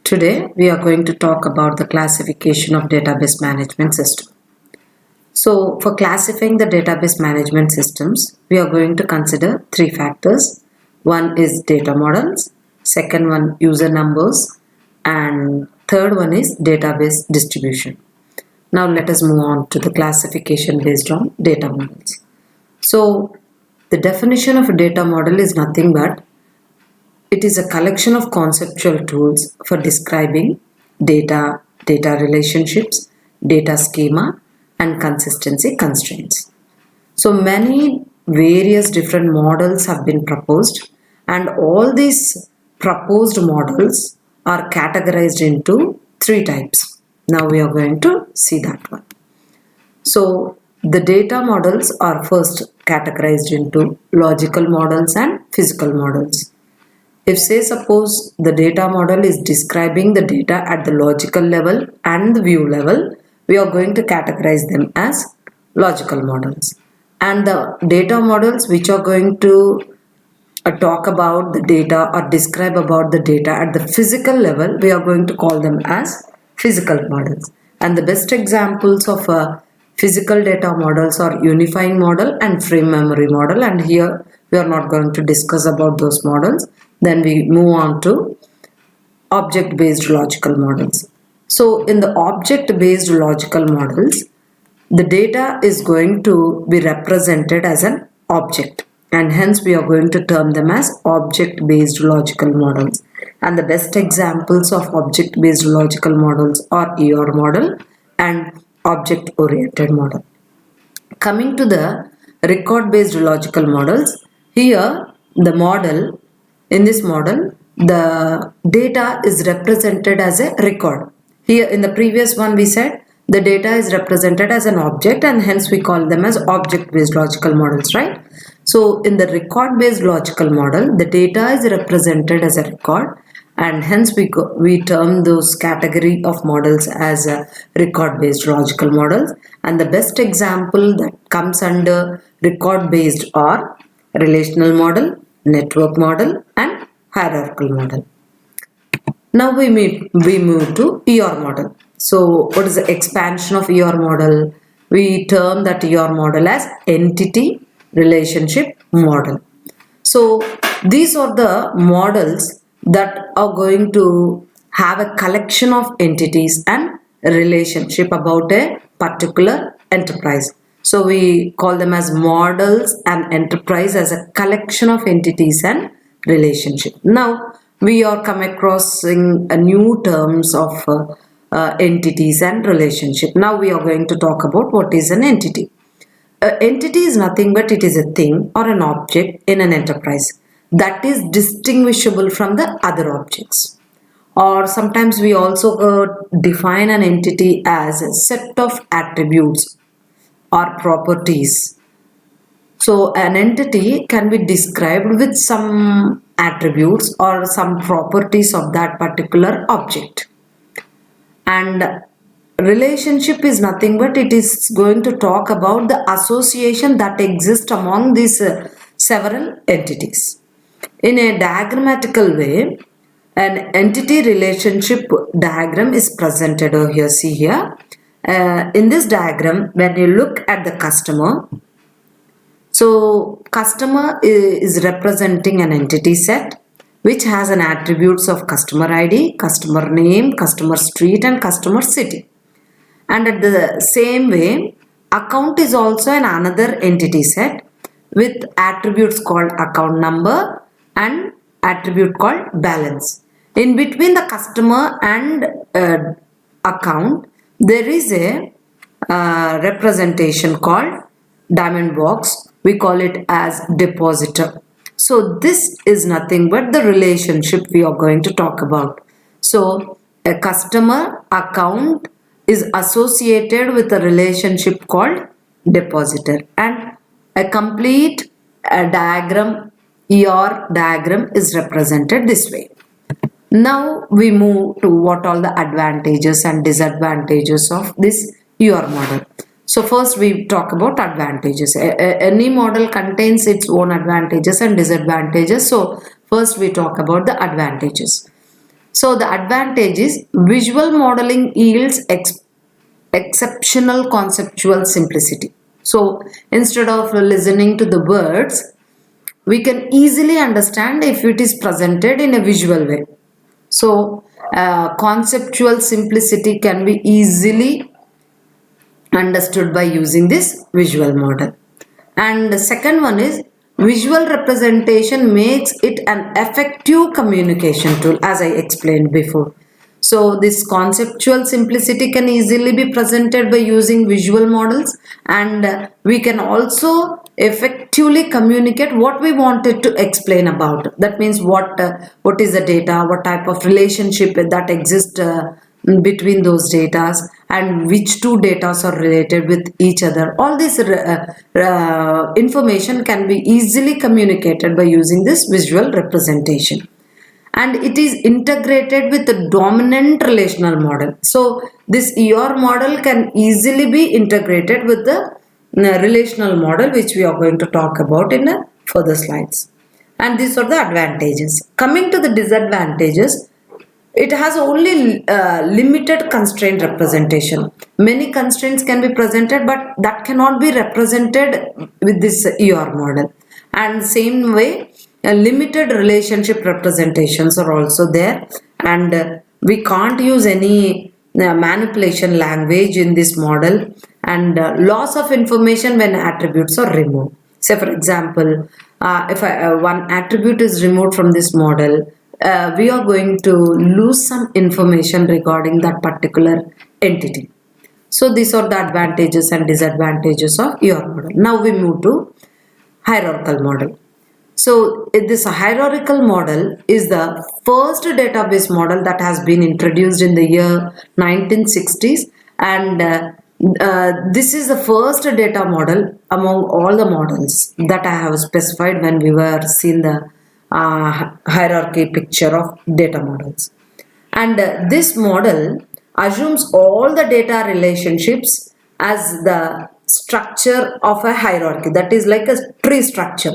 Today we are going to talk about the classification of database management system. So for classifying the database management systems, we are going to consider three factors. One is data models, second one user numbers, and third one is database distribution. Now let us move on to the classification based on data models. So the definition of a data model is nothing but it is a collection of conceptual tools for describing data, data relationships, data schema, and consistency constraints. So many various different models have been proposed, and all these proposed models are categorized into three types. Now we are going to see that one. So the data models are first categorized into logical models and physical models. If say suppose the data model is describing the data at the logical level and the view level, we are going to categorize them as logical models. And the data models which are going to talk about the data or describe about the data at the physical level, we are going to call them as physical models. And the best examples of physical data models are unifying model and frame memory model, and here we are not going to discuss about those models. Then we move on to object based logical models. So in the object based logical models, the data is going to be represented as an object, and hence we are going to term them as object based logical models. And the best examples of object based logical models are ER model and object oriented model. Coming to the record based logical models, here the model, in this model, the data is represented as a record. Here in the previous one we said the data is represented as an object, and hence we call them as object based logical models, right? So in the record based logical model, the data is represented as a record, and hence we term those category of models as record based logical models. And the best example that comes under record based are relational model, network model, and hierarchical model. Now we move to ER model. So what is the expansion of ER model? We term that ER model as entity relationship model. So these are the models that are going to have a collection of entities and relationship about a particular enterprise. So we call them as models and enterprise as a collection of entities and relationship. Now we are come across new terms of entities and relationship. Now we are going to talk about what is an entity. An entity is nothing but it is a thing or an object in an enterprise that is distinguishable from the other objects. Or sometimes we also define an entity as a set of attributes or properties. So an entity can be described with some attributes or some properties of that particular object. And relationship is nothing but it is going to talk about the association that exists among these several entities. In a diagrammatical way, an entity relationship diagram is presented over here. See here. In this diagram, when you look at the customer, so customer is representing an entity set which has an attributes of customer ID, customer name, customer street, and customer city. And at the same way, account is also another entity set with attributes called account number and attribute called balance. In between the customer and account, there is a representation called diamond box. We call it as depositor. So this is nothing but the relationship we are going to talk about. So a customer account is associated with a relationship called depositor, and a complete diagram, ER diagram, is represented this way. Now we move to what all the advantages and disadvantages of this ER model. So first we talk about advantages. Any model contains its own advantages and disadvantages. So first we talk about the advantages. So the advantage is visual modeling yields exceptional conceptual simplicity. So instead of listening to the words, we can easily understand if it is presented in a visual way. So conceptual simplicity can be easily understood by using this visual model. And the second one is visual representation makes it an effective communication tool, as I explained before. So this conceptual simplicity can easily be presented by using visual models, and we can also effectively communicate what we wanted to explain about. That means what is the data, what type of relationship that exists between those data, and which two data are related with each other. All this information can be easily communicated by using this visual representation, and it is integrated with the dominant relational model. So this ER model can easily be integrated with the relational model, which we are going to talk about in further slides. And these are the advantages. Coming to the disadvantages, it has only limited constraint representation. Many constraints can be presented, but that cannot be represented with this ER model. And same way, limited relationship representations are also there, and we can't use any manipulation language in this model, and loss of information when attributes are removed. Say for example, if one attribute is removed from this model, we are going to lose some information regarding that particular entity. So these are the advantages and disadvantages of ER model. Now we move to hierarchical model. So this hierarchical model is the first database model that has been introduced in the year 1960s, and this is the first data model among all the models that I have specified when we were seeing the hierarchy picture of data models. And this model assumes all the data relationships as the structure of a hierarchy, that is like a tree structure.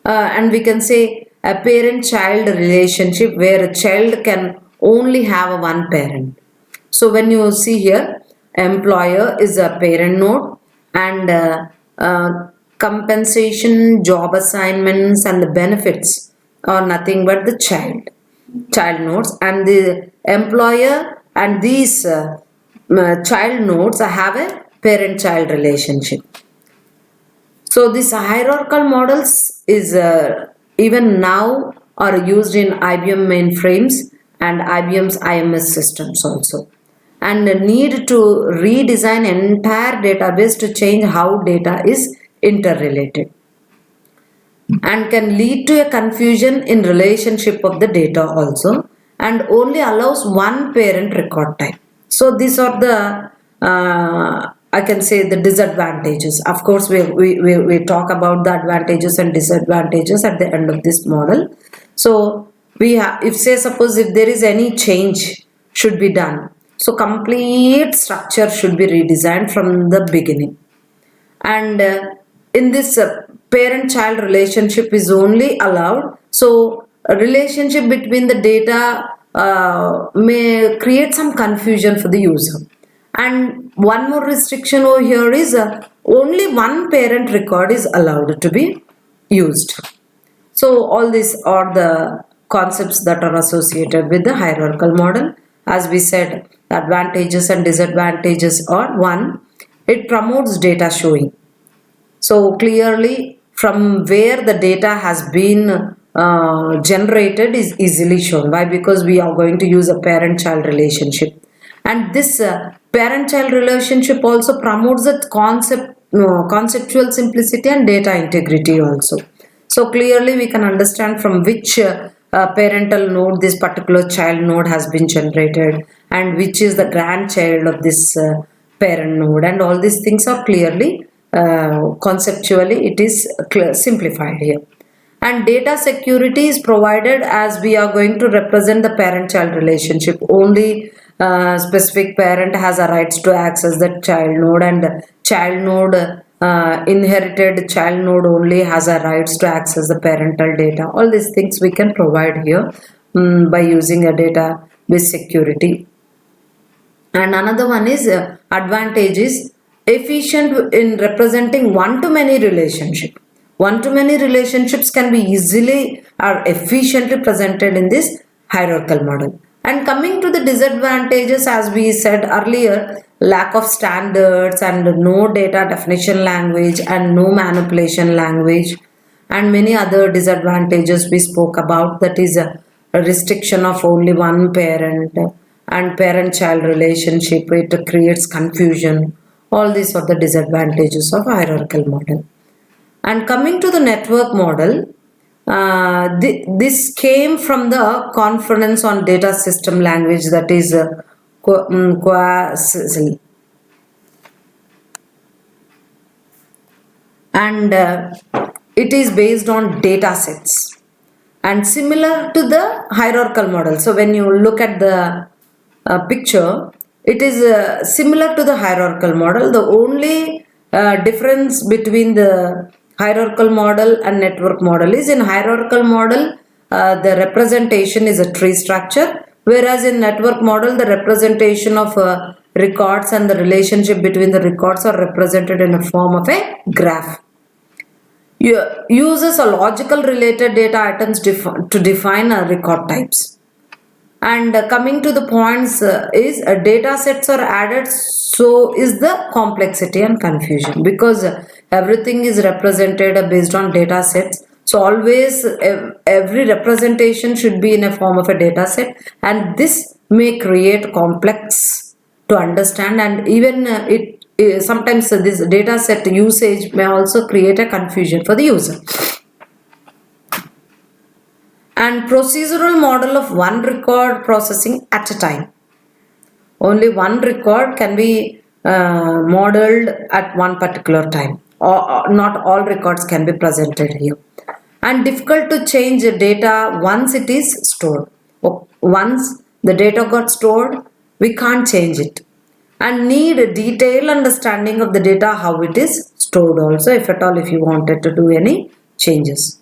And we can say a parent-child relationship where a child can only have one parent. So when you see here, employer is a parent node, and compensation, job assignments, and the benefits are nothing but the child nodes, and the employer and these child nodes have a parent-child relationship. So these hierarchical models is even now are used in IBM mainframes and IBM's IMS systems also, and need to redesign entire database to change how data is interrelated, and can lead to a confusion in relationship of the data also, and only allows one parent record type. So these are the I can say the disadvantages. Of course, we talk about the advantages and disadvantages at the end of this model. So we have, if say suppose if there is any change should be done, so complete structure should be redesigned from the beginning. And in this parent-child relationship is only allowed. So a relationship between the data may create some confusion for the user. And one more restriction over here is only one parent record is allowed to be used. So all these are the concepts that are associated with the hierarchical model. As we said, advantages and disadvantages are: one, it promotes data showing. So clearly from where the data has been generated is easily shown. Why? Because we are going to use a parent-child relationship. And this parent-child relationship also promotes the conceptual simplicity and data integrity also. So clearly we can understand from which parental node this particular child node has been generated, and which is the grandchild of this parent node, and all these things are clearly conceptually it is simplified here. And data security is provided as we are going to represent the parent-child relationship. Only specific parent has a rights to access the child node, and child node inherited child node only has a rights to access the parental data. All these things we can provide here by using a data with security. And another one is advantage is efficient in representing one-to-many relationship. One-to-many relationships can be easily or efficiently presented in this hierarchical model. And coming to the disadvantages, as we said earlier, lack of standards and no data definition language and no manipulation language, and many other disadvantages we spoke about, that is a restriction of only one parent and parent-child relationship. It creates confusion. All these are the disadvantages of hierarchical model. And coming to the network model, this came from the Conference on Data System Language, that is COASL. And it is based on data sets and similar to the hierarchical model. So when you look at the picture, it is similar to the hierarchical model. The only difference between the hierarchical model and network model is, in hierarchical model the representation is a tree structure, whereas in network model the representation of records and the relationship between the records are represented in the form of a graph. Uses a logical related data items to define record types. And coming to the points is data sets are added, so is the complexity and confusion, because everything is represented based on data sets. So always every representation should be in a form of a data set, and this may create complex to understand, and even sometimes this data set usage may also create a confusion for the user. And procedural model of one record processing at a time. Only one record can be modeled at one particular time, or not all records can be presented here. And difficult to change the data once it is stored. Once the data got stored, we can't change it, and need a detailed understanding of the data, how it is stored also, if at all, if you wanted to do any changes.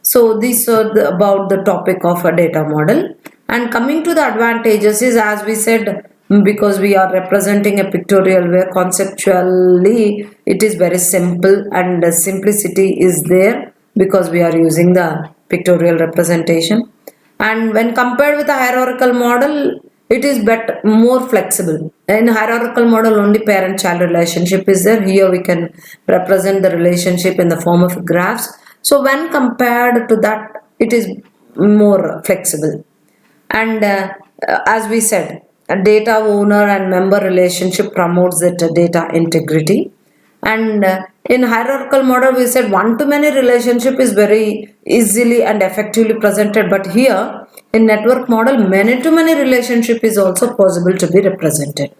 So these are about the topic of a data model. And coming to the advantages is, as we said, because we are representing a pictorial way, conceptually it is very simple, and the simplicity is there because we are using the pictorial representation. And when compared with the hierarchical model, it is better, more flexible. In hierarchical model only parent-child relationship is there. Here we can represent the relationship in the form of graphs. So when compared to that, it is more flexible. And as we said, a data owner and member relationship promotes that data integrity. And in hierarchical model, we said one-to-many relationship is very easily and effectively presented. But here in network model, many-to-many relationship is also possible to be represented.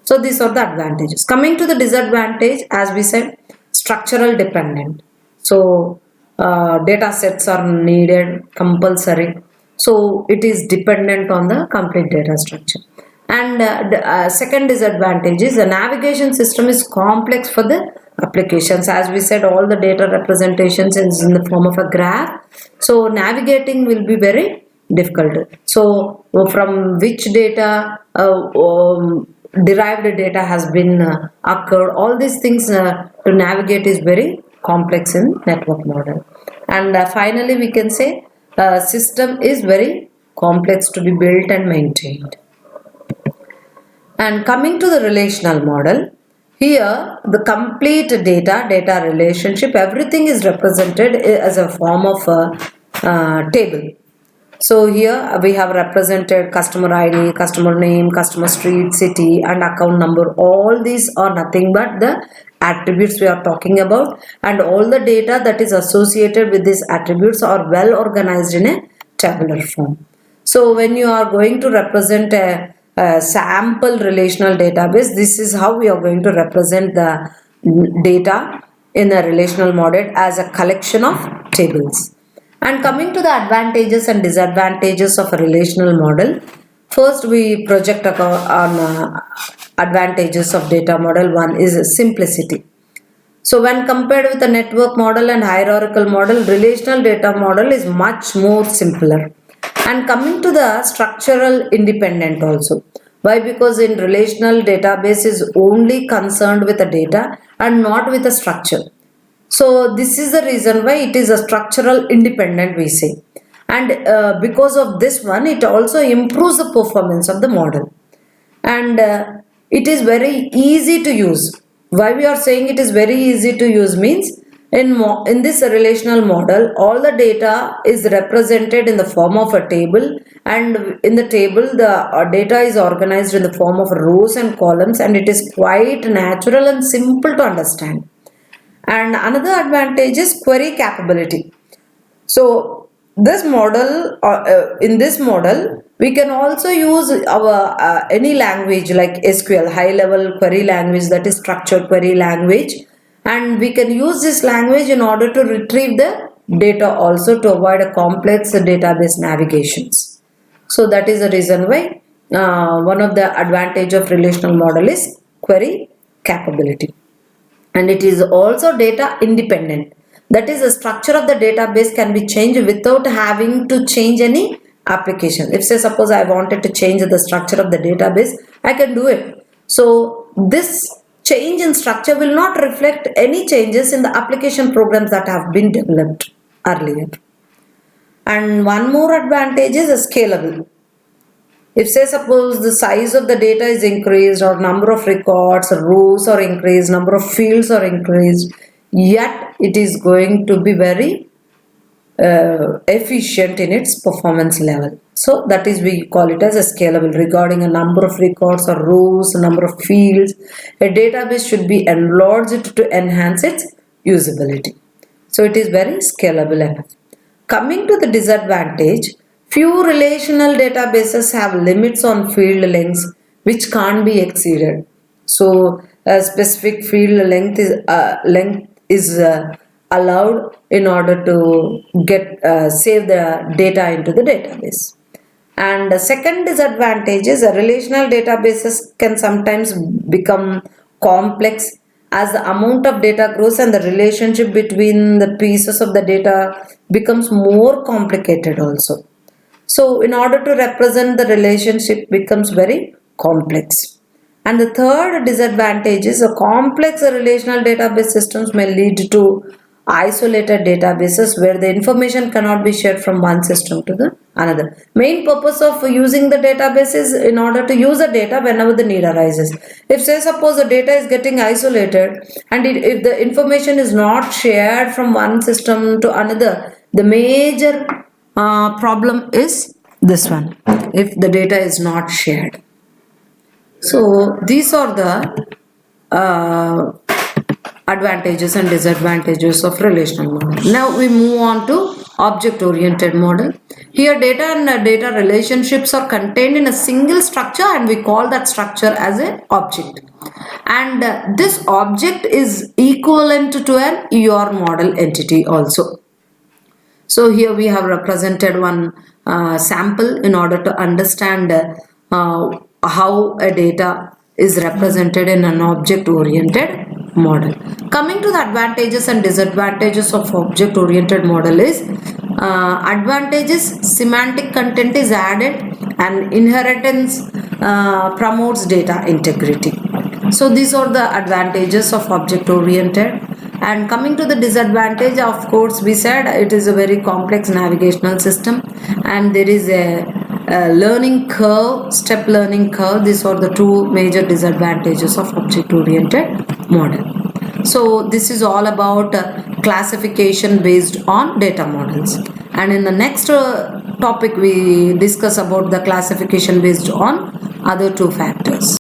So these are the advantages. Coming to the disadvantage, as we said, structural dependent. So data sets are needed compulsory. So it is dependent on the complete data structure. And the second disadvantage is the navigation system is complex for the applications. As we said, all the data representations is in the form of a graph. So navigating will be very difficult. So from which data derived data has been occurred, all these things to navigate is very complex in network model. And finally we can say system is very complex to be built and maintained. And coming to the relational model, here the complete data relationship, everything is represented as a form of a table. So here we have represented customer ID, customer name, customer street, city and account number. All these are nothing but the attributes we are talking about, and all the data that is associated with these attributes are well organized in a tabular form. So when you are going to represent a sample relational database, this is how we are going to represent the data in a relational model as a collection of tables. And coming to the advantages and disadvantages of a relational model, first we project on advantages of data model. One is simplicity. So when compared with the network model and hierarchical model, relational data model is much more simpler. And coming to the structural independent also. Why? Because in relational database is only concerned with the data and not with the structure. So this is the reason why it is a structural independent, we say. And because of this one, it also improves the performance of the model. And it is very easy to use. Why we are saying it is very easy to use means in this relational model, all the data is represented in the form of a table, and in the table the data is organized in the form of rows and columns, and it is quite natural and simple to understand. And another advantage is query capability. So this model, in this model, we can also use our any language like SQL, high level query language, that is structured query language, and we can use this language in order to retrieve the data also to avoid a complex database navigations. So that is the reason why one of the advantage of relational model is query capability. And it is also data independent. That is, the structure of the database can be changed without having to change any application. If say suppose I wanted to change the structure of the database, I can do it. So this change in structure will not reflect any changes in the application programs that have been developed earlier. And one more advantage is scalable. If say suppose the size of the data is increased, or number of records or rows are increased, number of fields are increased, yet it is going to be very efficient in its performance level. So that is, we call it as a scalable. Regarding a number of records or rows, a number of fields, a database should be enlarged to enhance its usability. So it is very scalable enough. Coming to the disadvantage, few relational databases have limits on field lengths which can't be exceeded. So a specific field length is allowed in order to get save the data into the database. And the second disadvantage is relational databases can sometimes become complex as the amount of data grows and the relationship between the pieces of the data becomes more complicated also. So in order to represent the relationship becomes very complex. And the third disadvantage is a complex relational database systems may lead to isolated databases where the information cannot be shared from one system to the another. Main purpose of using the database is in order to use the data whenever the need arises. If say suppose the data is getting isolated and if the information is not shared from one system to another, the major problem is this one, if the data is not shared. So these are the advantages and disadvantages of relational model. Now we move on to object oriented model. Here data and data relationships are contained in a single structure, and we call that structure as an object. And this object is equivalent to an ER model entity also. So here we have represented one sample in order to understand how a data is represented in an object oriented model. Coming to the advantages and disadvantages of object oriented model is advantages: semantic content is added and inheritance promotes data integrity. So these are the advantages of object oriented. And coming to the disadvantage, of course we said it is a very complex navigational system and there is a learning curve, step learning curve. These are the two major disadvantages of object oriented model. So this is all about classification based on data models, and in the next topic we discuss about the classification based on other two factors.